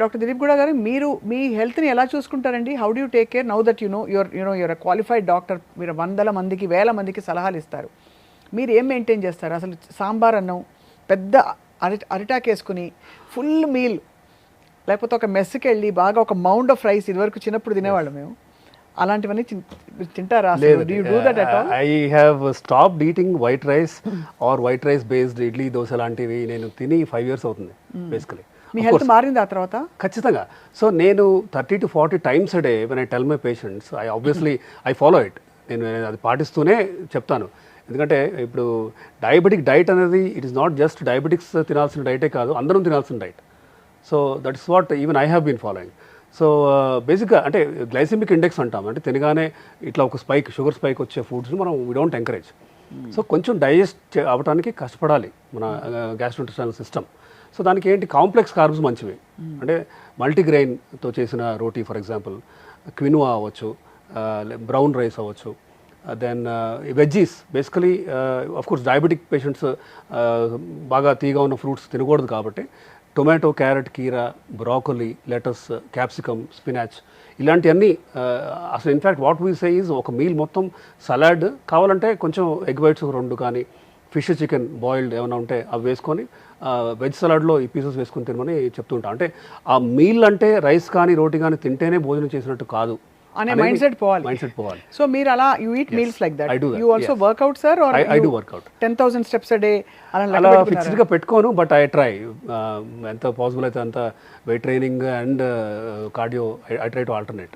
Doctor Dilip గూడ గారు, మీరు మీ హెల్త్ని ఎలా చూసుకుంటారండి? How do you take care now that your qualified doctor? మీరు వందల మందికి, వేల మందికి సలహాలు ఇస్తారు. మీరు ఏం మెయింటైన్ చేస్తారు? అసలు సాంబార్ అన్నం పెద్ద అరిటాక్ వేసుకుని ఫుల్ మీల్, లేకపోతే ఒక మెస్కి వెళ్ళి బాగా ఒక మౌండ్ ఆఫ్ రైస్, ఇదివరకు చిన్నప్పుడు తినేవాళ్ళం మేము, అలాంటివన్నీ తింటారా? I have stopped eating white rice or white rice based idli dosa లాంటివి నేను తిని 5 years అవుతుంది బేసికలీ. మీ హెల్త్ మారింది ఆ తర్వాత? ఖచ్చితంగా. సో నేను 30 to 40 times a day when I tell my patients, I follow it. నేను అది పాటిస్తూనే చెప్తాను. ఎందుకంటే ఇప్పుడు డయాబెటిక్ డైట్ అనేది it is not just diabetics తినాల్సిన డైటే కాదు, అందరం తినాల్సిన diet. So that is what even I have been following. So బేసిక్గా అంటే గ్లైసెమిక్ ఇండెక్స్ అంటాం, అంటే తినగానే ఇట్లా ఒక షుగర్ స్పైక్ వచ్చే ఫుడ్స్ని మనం వీ డోంట్ ఎంకరేజ్. సో కొంచెం డైజెస్ట్ అవ్వడానికి కష్టపడాలి మన గ్యాస్ట్రోఇంటెస్టైనల్ సిస్టమ్. సో దానికి ఏంటి, కాంప్లెక్స్ కార్బ్స్ మంచివి. అంటే మల్టీగ్రెయిన్తో చేసిన రోటీ ఫర్ ఎగ్జాంపుల్, క్వినోవా అవ్వచ్చు, బ్రౌన్ రైస్ అవ్వచ్చు, then veggies. Basically course diabetic patients బాగా తీగా ఉన్న ఫ్రూట్స్ తినకూడదు కాబట్టి టొమాటో, క్యారెట్, కీరా, బ్రాకోలీ, లెటస్, క్యాప్సికమ్, స్పినాచ్ ఇలాంటివన్నీ అసలు in fact what we say is ఒక మీల్ మొత్తం సలాడ్, కావాలంటే కొంచెం ఎగ్ వైట్స్ 2 కానీ, ఫిష్, చికెన్ బాయిల్డ్ ఏమైనా ఉంటే అవి వేసుకొని వెజ్ సలాడ్లో ఈ పీసెస్ వేసుకొని తినమని చెప్తుంటాం. అంటే ఆ మీల్ అంటే రైస్ కానీ రోటీ కానీ తింటేనే భోజనం చేసినట్టు కాదు అనే మైండ్ సెట్ పోవాలి. సో మీరు అలా you eat meals like that. You also workout sir? I do workout. 10,000 steps a day అలా ఫిక్స్డ్గా పెట్టుకోను, బట్ ఐ ట్రై ఎంత పాసిబుల్ అయితే అంత weight training and cardio I try to alternate.